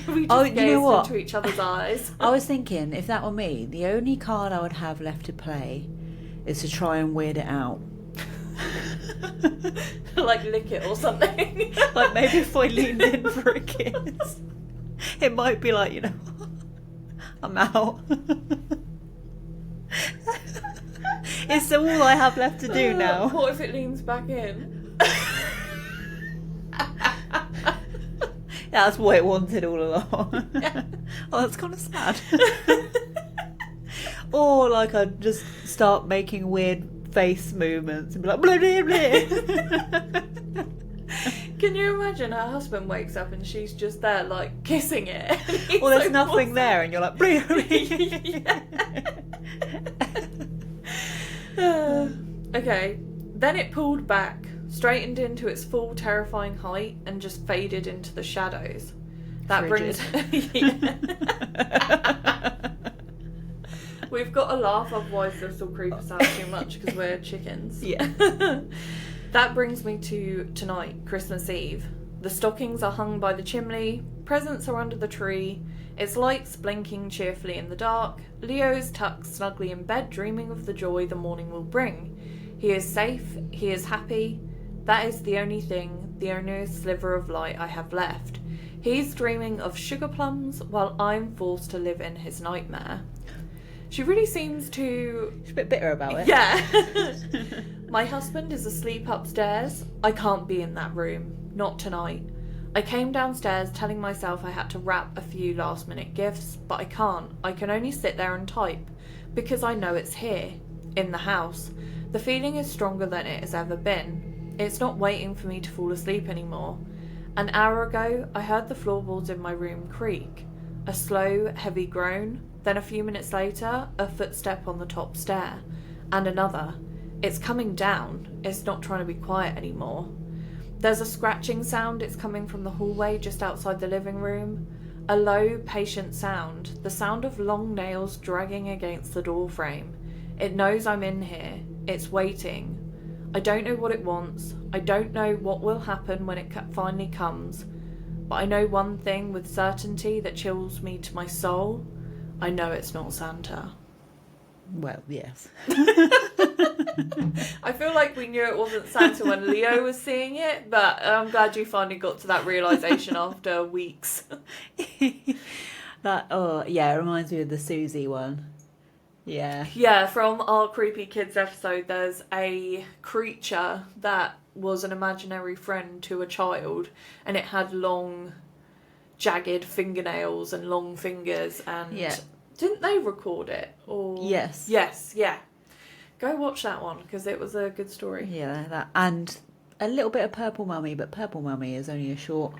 we just gazed into each other's eyes. I was thinking, if that were me, the only card I would have left to play is to try and weird it out. Like lick it or something. Like maybe if I leaned in for a kiss. It might be like, I'm out. It's all I have left to do now. What if it leans back in? That's what it wanted all along. Oh, that's kind of sad. Or like I'd just start making weird face movements and be like, blah, blah, blah. Can you imagine her husband wakes up and she's just there like kissing it? Well, there's nothing there and you're like, blah, blah. Okay, then it pulled back, straightened into its full terrifying height and just faded into the shadows. That brings... We've got to laugh, otherwise this will creep us out too much because we're chickens. Yeah. That brings me to tonight, Christmas Eve. The stockings are hung by the chimney, presents are under the tree, its lights blinking cheerfully in the dark. Leo's tucked snugly in bed, dreaming of the joy the morning will bring. He is safe, he is happy. That is the only thing, the only sliver of light I have left. He's dreaming of sugar plums while I'm forced to live in his nightmare. She really seems to... She's a bit bitter about it. Yeah. My husband is asleep upstairs. I can't be in that room. Not tonight. I came downstairs telling myself I had to wrap a few last minute gifts, but I can't. I can only sit there and type. because I know it's here, in the house. The feeling is stronger than it has ever been. It's not waiting for me to fall asleep anymore. An hour ago, I heard the floorboards in my room creak. A slow, heavy groan. Then a few minutes later, a footstep on the top stair. And another. It's coming down. It's not trying to be quiet anymore. There's a scratching sound. It's coming from the hallway just outside the living room. A low, patient sound. The sound of long nails dragging against the door frame. It knows I'm in here. It's waiting. I don't know what it wants. I don't know what will happen when it finally comes. But I know one thing with certainty that chills me to my soul. I know it's not Santa. Well, yes. I feel like we knew it wasn't Santa when Leo was seeing it, but I'm glad you finally got to that realisation after weeks. It reminds me of the Susie one. Yeah. Yeah, from our Creepy Kids episode, there's a creature that was an imaginary friend to a child, and it had long, jagged fingernails and long fingers, and... Yeah. Didn't they record it? Or Yes. Yes, yeah. Go watch that one, because it was a good story. Yeah, that, and a little bit of Purple Mummy, but Purple Mummy is only a short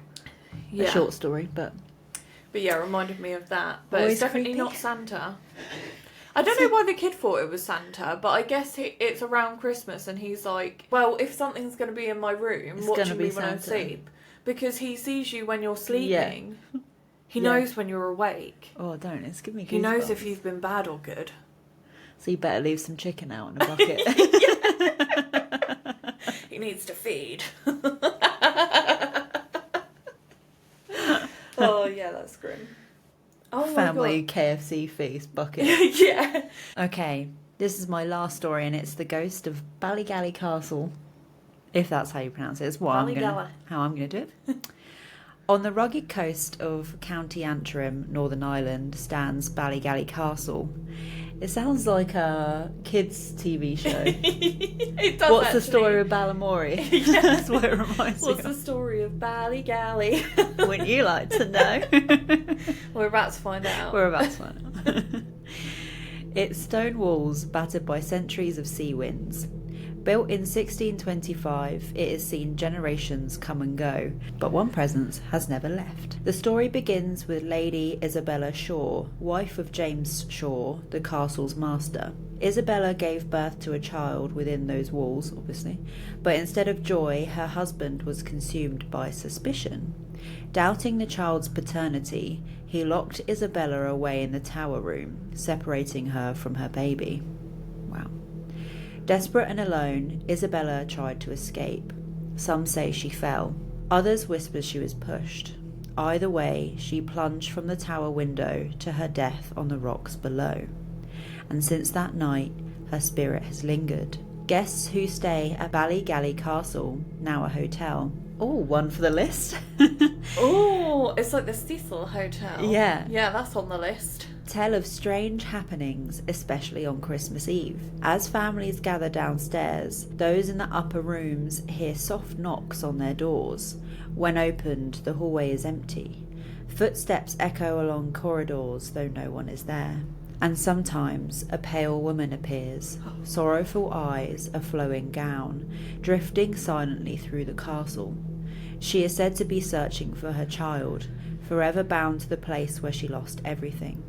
story, but yeah, it reminded me of that. But always it's definitely creepy. not Santa. I don't know why the kid thought it was Santa, but I guess it's around Christmas, and he's like, well, if something's going to be in my room, watching me when I sleep, because he sees you when you're sleeping. Yeah. He knows when you're awake. Oh, don't. It's giving me goosebumps. He knows if you've been bad or good. So you better leave some chicken out in a bucket. He needs to feed. Oh, yeah, that's grim. Oh, Family KFC feast bucket. Yeah. Okay, this is my last story, and it's the ghost of Ballygally Castle. If that's how you pronounce it. It's how I'm going to do it. On the rugged coast of County Antrim, Northern Ireland, stands Ballygally Castle. It sounds like a kids' TV show. It does. What's the story of Balamory? Yeah. That's what it reminds me What's the story of Ballygally? Wouldn't you like to know? We're about to find out. Its stone walls, battered by centuries of sea winds. Built in 1625, it has seen generations come and go, but one presence has never left. The story begins with Lady Isabella Shaw, wife of James Shaw, the castle's master. Isabella gave birth to a child within those walls, obviously, but instead of joy, her husband was consumed by suspicion. Doubting the child's paternity, he locked Isabella away in the tower room, separating her from her baby. Wow. Desperate and alone, Isabella tried to escape. Some say she fell. Others whisper she was pushed. Either way, she plunged from the tower window to her death on the rocks below. And since that night, her spirit has lingered. Guests who stay at Ballygally Castle, now a hotel. Oh, one for the list. Oh, it's like the Cecil Hotel. Yeah. Yeah, that's on the list. Tell of strange happenings, especially on Christmas Eve. As families gather downstairs, those in the upper rooms hear soft knocks on their doors. When opened, the hallway is empty. Footsteps echo along corridors, though no one is there. And sometimes a pale woman appears, sorrowful eyes, a flowing gown, drifting silently through the castle. She is said to be searching for her child, forever bound to the place where she lost everything.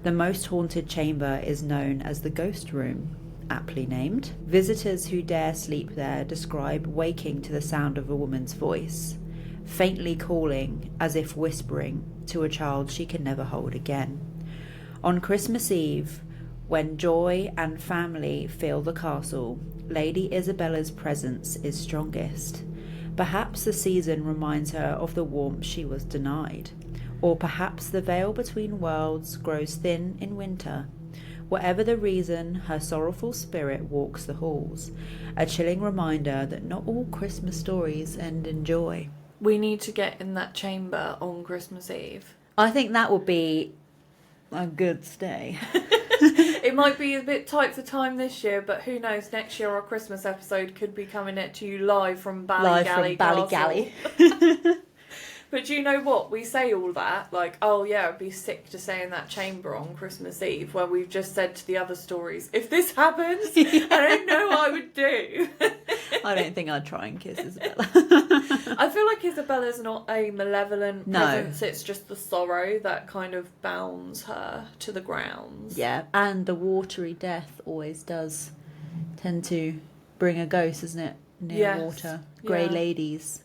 The most haunted chamber is known as the Ghost Room, aptly named. Visitors who dare sleep there describe waking to the sound of a woman's voice, faintly calling, as if whispering, to a child she can never hold again. On Christmas Eve, when joy and family fill the castle, Lady Isabella's presence is strongest. Perhaps the season reminds her of the warmth she was denied. Or perhaps the veil between worlds grows thin in winter. Whatever the reason, her sorrowful spirit walks the halls, a chilling reminder that not all Christmas stories end in joy. We need to get in that chamber on Christmas Eve. I think that would be a good stay. It might be a bit tight for time this year, but who knows, next year our Christmas episode could be coming at you live from Ballygally. But do you know what? We say all that, like, oh yeah, I'd be sick to stay in that chamber on Christmas Eve, where we've just said to the other stories, if this happens, I don't know what I would do. I don't think I'd try and kiss Isabella. I feel like Isabella's not a malevolent presence, it's just the sorrow that kind of bounds her to the grounds. Yeah, and the watery death always does tend to bring a ghost, isn't it? Near water. Grey ladies.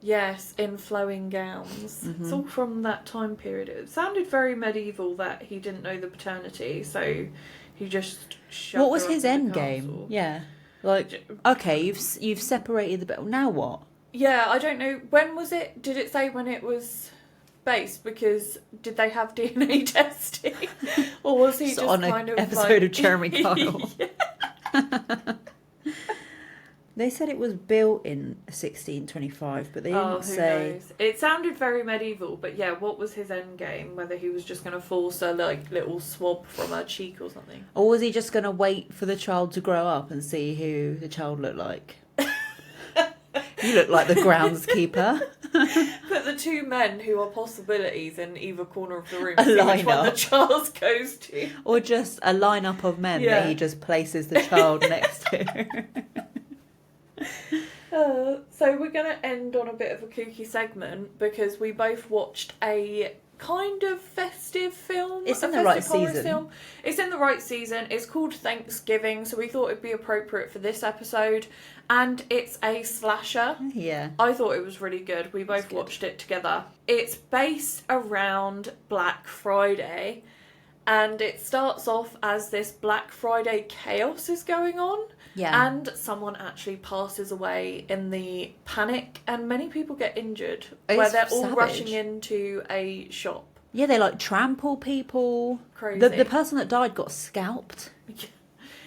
Yes, in flowing gowns. It's all from that time period. It sounded very medieval that he didn't know the paternity, so he just shoved What was her his up in end the game? castle. Yeah. Like, okay, you've separated the... Now what? Yeah, I don't know. When was it? Did it say when it was based? Because did they have DNA testing? Or was he just on kind an of episode of Jeremy Kyle? Yeah. They said it was built in 1625, but they didn't say... knows? It sounded very medieval, but yeah, what was his end game? Whether he was just going to force a little swab from her cheek or something. Or was he just going to wait for the child to grow up and see who the child looked like? You look like the groundskeeper. Put the two men who are possibilities in either corner of the room. A See which line one up. the child goes to. Or just a lineup of men that he just places the child next to. So we're going to end on a bit of a kooky segment because we both watched a kind of festive film. It's in the right season. Film. It's in the right season. It's called Thanksgiving, so we thought it'd be appropriate for this episode. And it's a slasher. Yeah. I thought it was really good. We both watched it together. It's based around Black Friday. And it starts off as this Black Friday chaos is going on. Yeah. And someone actually passes away in the panic and many people get injured. Where they're all rushing into a shop. Yeah, they trample people. Crazy. The person that died got scalped.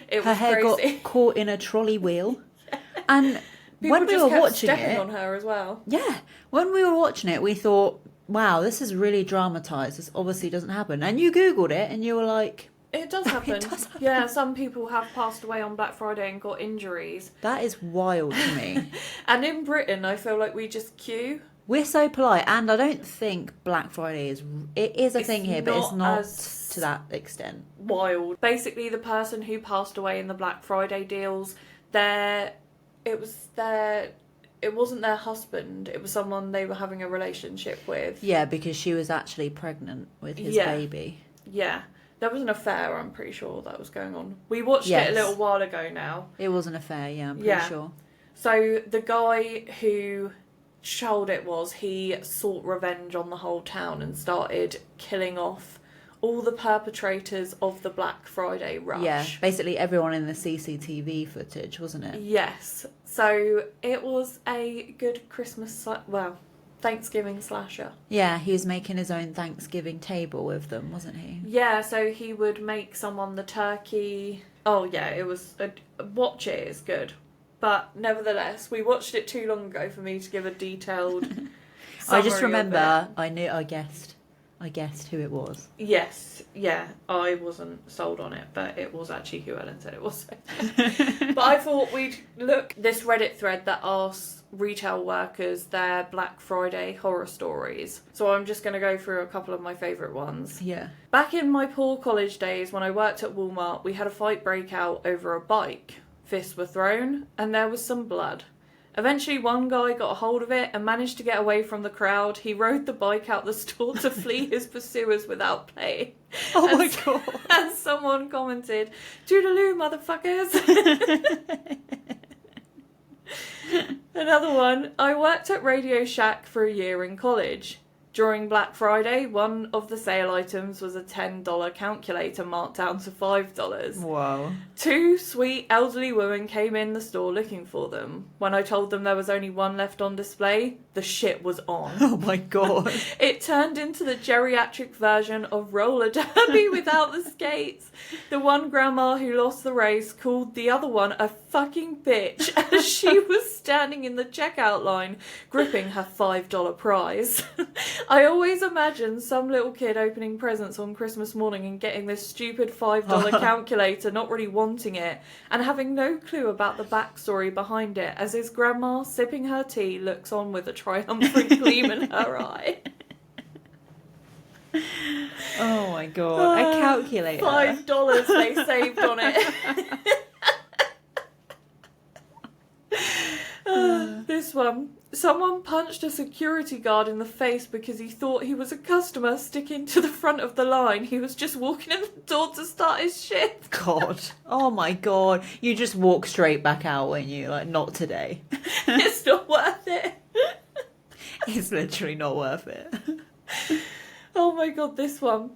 It was Her hair crazy. got caught in a trolley wheel. And People when we just were kept watching stepping it... on her as well. Yeah. When we were watching it, we thought, wow, this is really dramatised. This obviously doesn't happen. And you Googled it and you were like... It does happen. It does happen. Yeah, some people have passed away on Black Friday and got injuries. That is wild to me. And in Britain, I feel like we just queue. We're so polite, and I don't think Black Friday is... It is a thing here, but it's not to that extent. Wild. Basically, the person who passed away in the Black Friday deals, it wasn't their husband, it was someone they were having a relationship with. Yeah, because she was actually pregnant with his baby. Yeah. There was an affair, I'm pretty sure, that was going on. We watched it a little while ago now. It was an affair, yeah, I'm pretty sure. So the guy who child it was, he sought revenge on the whole town and started killing off all the perpetrators of the Black Friday rush. Yeah, basically everyone in the CCTV footage, wasn't it? Yes. So it was a good Thanksgiving slasher. Yeah, he was making his own Thanksgiving table with them, wasn't he? Yeah, so he would make someone the turkey. Oh yeah, it was... watch it, it's good. But nevertheless, we watched it too long ago for me to give a detailed summary. I just remember, I guessed who it was. Yes, yeah, I wasn't sold on it, but it was actually who Ellen said it was. But I thought we'd look this Reddit thread that asks retail workers their Black Friday horror stories. So I'm just going to go through a couple of my favourite ones. Yeah. Back in my poor college days when I worked at Walmart, we had a fight break out over a bike. Fists were thrown, and there was some blood. Eventually, one guy got a hold of it and managed to get away from the crowd. He rode the bike out the store to flee his pursuers without pay. Oh my God. And someone commented, "Toodaloo, motherfuckers." Another one. I worked at Radio Shack for a year in college. During Black Friday, one of the sale items was a $10 calculator marked down to $5. Wow. Two sweet elderly women came in the store looking for them. When I told them there was only one left on display, the shit was on. Oh my God. It turned into the geriatric version of roller derby without the skates. The one grandma who lost the race called the other one a fucking bitch as she was standing in the checkout line gripping her $5 prize. I always imagine some little kid opening presents on Christmas morning and getting this stupid $5 calculator, not really wanting it, and having no clue about the backstory behind it, as his grandma, sipping her tea, looks on with a triumphant gleam in her eye. Oh my god, a calculator. $5 they saved on it. This one. Someone punched a security guard in the face because he thought he was a customer sticking to the front of the line. He was just walking in the door to start his shift. God. Oh my god. You just walk straight back out, won't you? Like, not today. It's not worth it. It's literally not worth it. Oh my god, this one.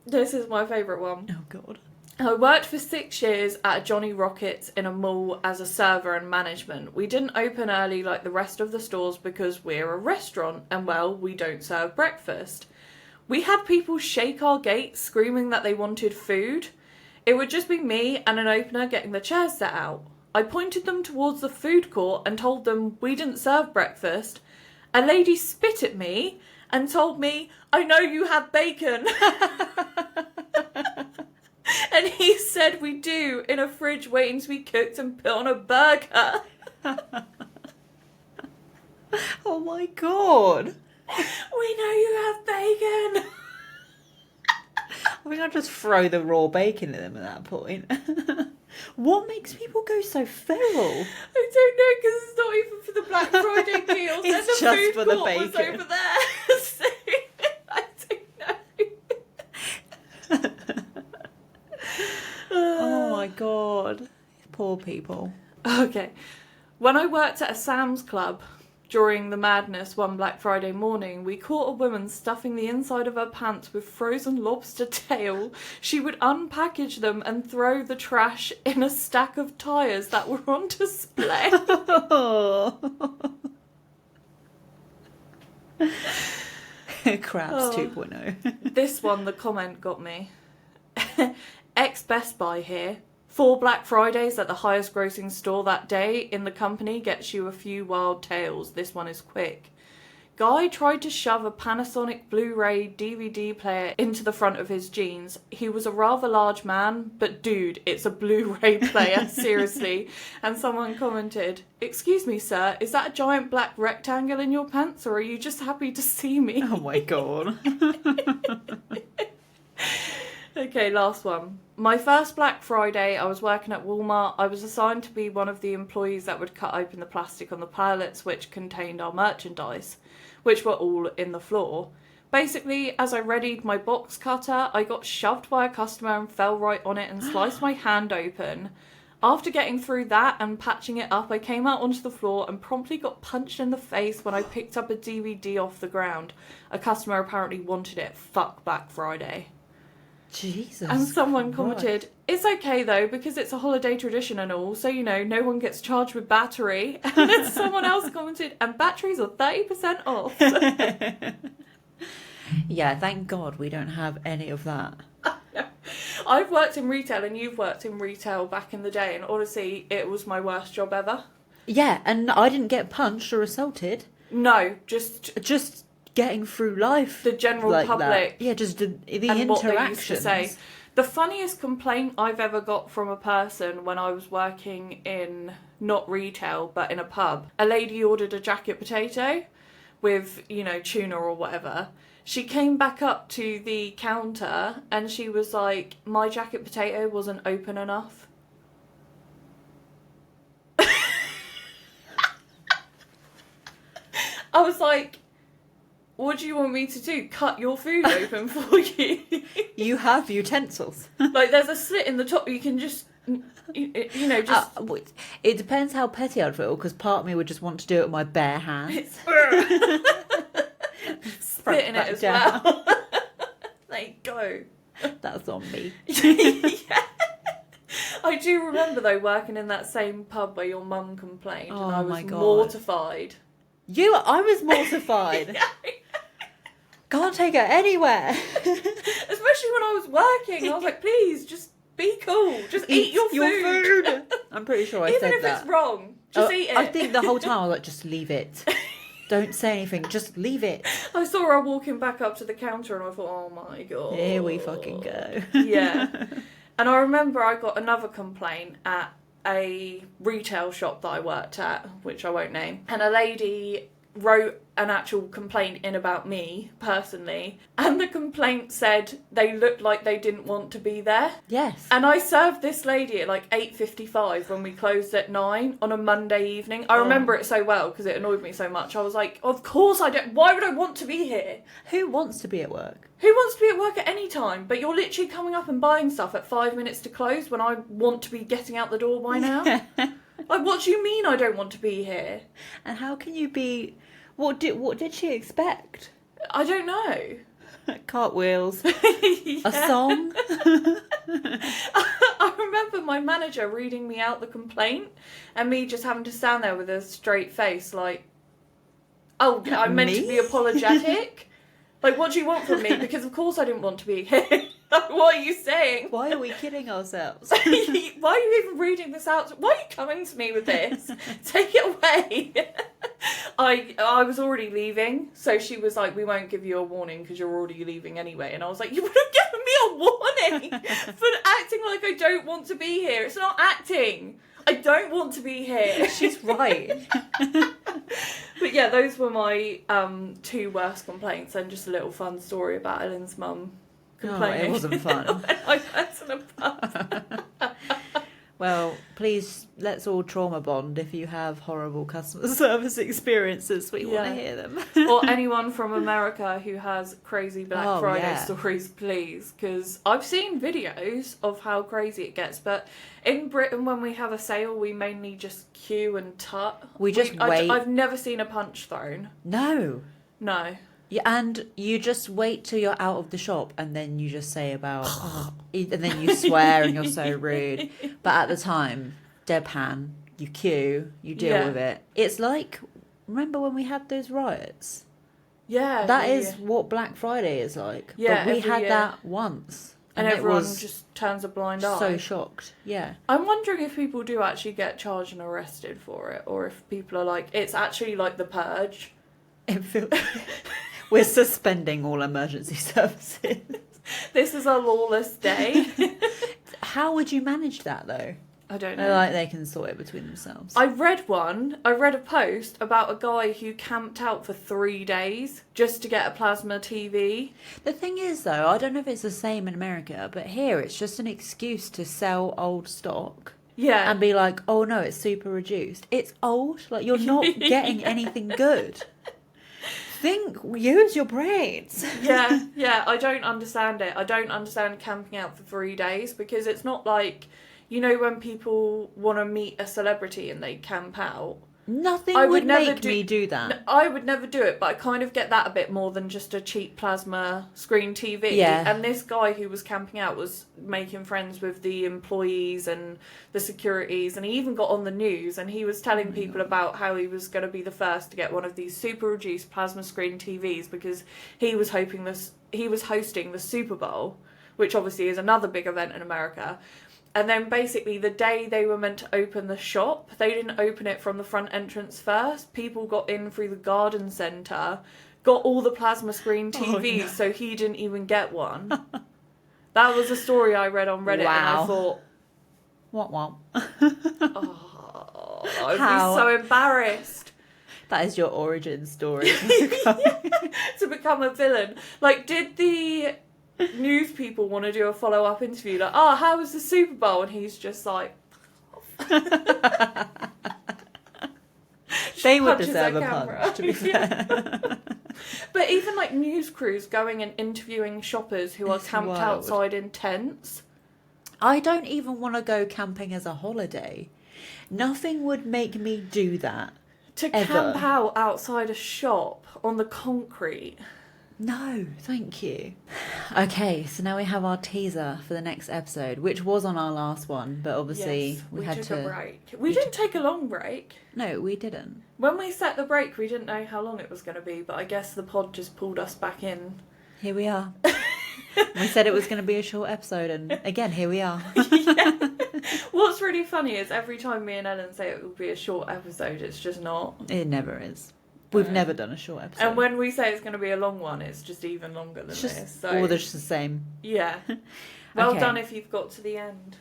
This is my favourite one. Oh god. I worked for 6 years at a Johnny Rockets in a mall as a server and management. We didn't open early like the rest of the stores because we're a restaurant and, well, we don't serve breakfast. We had people shake our gates screaming that they wanted food. It would just be me and an opener getting the chairs set out. I pointed them towards the food court and told them we didn't serve breakfast. A lady spit at me and told me, "I know you have bacon." And he said we do, in a fridge waiting to be cooked and put on a burger. Oh my god. We know you have bacon. I think I'd just throw the raw bacon at them at that point. What makes people go so feral? I don't know, because it's not even for the Black Friday deals. It's the just food for the court bacon. was over there. So, I don't know. Oh my god. Poor people. Okay. When I worked at a Sam's Club during the madness one Black Friday morning, we caught a woman stuffing the inside of her pants with frozen lobster tail. She would unpackage them and throw the trash in a stack of tyres that were on display. Crabs 2.0. This one, the comment got me. Ex-Best Buy here. 4 Black Fridays at the highest grossing store that day in the company gets you a few wild tales. This one is quick. Guy tried to shove a Panasonic Blu-ray DVD player into the front of his jeans. He was a rather large man, but dude, it's a Blu-ray player, seriously. And someone commented, "Excuse me, sir, is that a giant black rectangle in your pants, or are you just happy to see me?" Oh my god. Okay, last one. My first Black Friday, I was working at Walmart. I was assigned to be one of the employees that would cut open the plastic on the pallets which contained our merchandise, which were all in the floor. Basically, as I readied my box cutter, I got shoved by a customer and fell right on it and sliced my hand open. After getting through that and patching it up, I came out onto the floor and promptly got punched in the face when I picked up a DVD off the ground. A customer apparently wanted it. Fuck Black Friday. Jesus. And someone Christ. commented, "It's okay though, because it's a holiday tradition and all, so you know, no one gets charged with battery." And then someone else commented, "And batteries are 30% off." Yeah, thank God we don't have any of that. I've worked in retail and you've worked in retail back in the day, and honestly, it was my worst job ever. Yeah, and I didn't get punched or assaulted. No, just getting through life. the general like public. that. Yeah, just the And interactions. what they used to say. The funniest complaint I've ever got from a person when I was working in, not retail, but in a pub. A lady ordered a jacket potato with, you know, tuna or whatever. She came back up to the counter and she was like, "My jacket potato wasn't open enough." I was like, "What do you want me to do? Cut your food open for you?" You have utensils. Like, there's a slit in the top, you can just, you know, just... It depends how petty I'd feel, because part of me would just want to do it with my bare hands. Spit in it as well. There you go. That's on me. Yeah. I do remember, though, working in that same pub where your mum complained, Oh, and I was my God. mortified. I was mortified. Can't take her anywhere. Especially when I was working. I was like, please, just be cool. Just eat your food. I'm pretty sure I Even said if that. it's wrong, just eat it. I think the whole time I was like, just leave it. Don't say anything. Just leave it. I saw her walking back up to the counter and I thought, oh my God. Here we fucking go. Yeah. And I remember I got another complaint at a retail shop that I worked at, which I won't name. And a lady wrote an actual complaint in about me, personally. And the complaint said they looked like they didn't want to be there. Yes. And I served this lady at like 8:55 when we closed at 9 on a Monday evening. I remember it so well because it annoyed me so much. I was like, of course I don't. Why would I want to be here? Who wants to be at work? Who wants to be at work at any time? But you're literally coming up and buying stuff at 5 minutes to close when I want to be getting out the door by now. Like, what do you mean I don't want to be here? And how can you be... What did she expect? I don't know. Cartwheels. Yeah. A song. I remember my manager reading me out the complaint and me just having to stand there with a straight face like, oh, I meant to be apologetic. Like, what do you want from me? Because of course I didn't want to be here. What are you saying? Why are we kidding ourselves? Why are you even reading this out? Why are you coming to me with this? Take it away. I was already leaving, so she was like, we won't give you a warning because you're already leaving anyway. And I was like, you would have given me a warning for acting like I don't want to be here. It's not acting. I don't want to be here. She's right. But yeah, those were my two worst complaints, and just a little fun story about Ellen's mum complaining. Oh, it wasn't fun. I went to the pub. Well, please, let's all trauma bond if you have horrible customer service experiences. We want to hear them. Or anyone from America who has crazy Black Friday stories, please. Because I've seen videos of how crazy it gets. But in Britain, when we have a sale, we mainly just queue and tut. We just wait. I've never seen a punch thrown. No. No. Yeah, and you just wait till you're out of the shop and then you just say about, and then you swear and you're so rude. But at the time, deadpan, you queue, you deal with it. It's like, remember when we had those riots? Yeah. That is what Black Friday is like. Yeah, but we had that once. And everyone just turns a blind eye. So shocked, yeah. I'm wondering if people do actually get charged and arrested for it, or if people are like, it's actually like the purge. It feels... We're suspending all emergency services. This is a lawless day. How would you manage that, though? I don't know. Like they can sort it between themselves. I read a post about a guy who camped out for 3 days just to get a plasma TV. The thing is, though, I don't know if it's the same in America, but here it's just an excuse to sell old stock. Yeah. And be like, oh no, it's super reduced. It's old. Like, you're not getting anything good. Use your brains. Yeah, I don't understand it. I don't understand camping out for 3 days, because it's not like, you know, when people want to meet a celebrity and they camp out. Nothing would make me do that. I would never do it, but I kind of get that a bit more than just a cheap plasma screen TV. Yeah. And this guy who was camping out was making friends with the employees and the securities, and he even got on the news, and he was telling people about how he was going to be the first to get one of these super reduced plasma screen TVs because he was hosting the Super Bowl, which obviously is another big event in America. And then basically the day they were meant to open the shop, they didn't open it from the front entrance first. People got in through the garden centre, got all the plasma screen TVs, so he didn't even get one. That was a story I read on Reddit, and I thought... What? Oh, I'd be so embarrassed. That is your origin story. To become a villain. Like, did the... news people want to do a follow-up interview like, how was the Super Bowl? And he's just like... They would deserve a punch, to be fair. But even like news crews going and interviewing shoppers who are camped outside in tents. I don't even want to go camping as a holiday. Nothing would make me do that. To camp out outside a shop on the concrete. No, thank you. Okay, so now we have our teaser for the next episode, which was on our last one, but obviously we had to... a break. We didn't take a long break. No, we didn't. When we set the break, we didn't know how long it was going to be, but I guess the pod just pulled us back in. Here we are. We said it was going to be a short episode, and again, here we are. Yeah. What's really funny is every time me and Ellen say it will be a short episode, it's just not. It never is. We've never done a short episode. And when we say it's going to be a long one, it's just even longer than this. So, or they're just the same. Yeah. Well done if you've got to the end.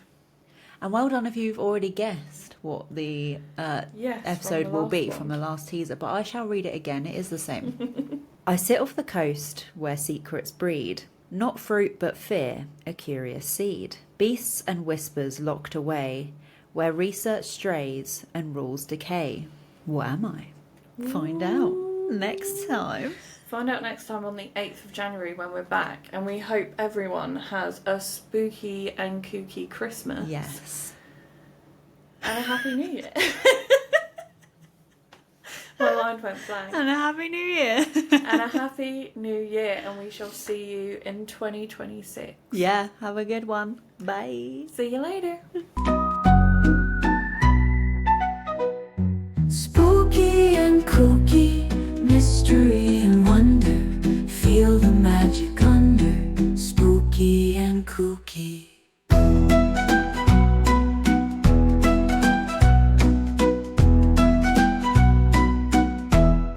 And well done if you've already guessed what the episode will be from the last teaser. But I shall read it again. It is the same. I sit off the coast where secrets breed. Not fruit but fear, a curious seed. Beasts and whispers locked away, where research strays and rules decay. What am I? Find out next time. Find out next time on the 8th of January when we're back. And we hope everyone has a spooky and kooky Christmas. Yes. And a Happy New Year. My mind went blank. And a Happy New Year. And a Happy New Year. And we shall see you in 2026. Yeah, have a good one. Bye. See you later. Spooky and kooky.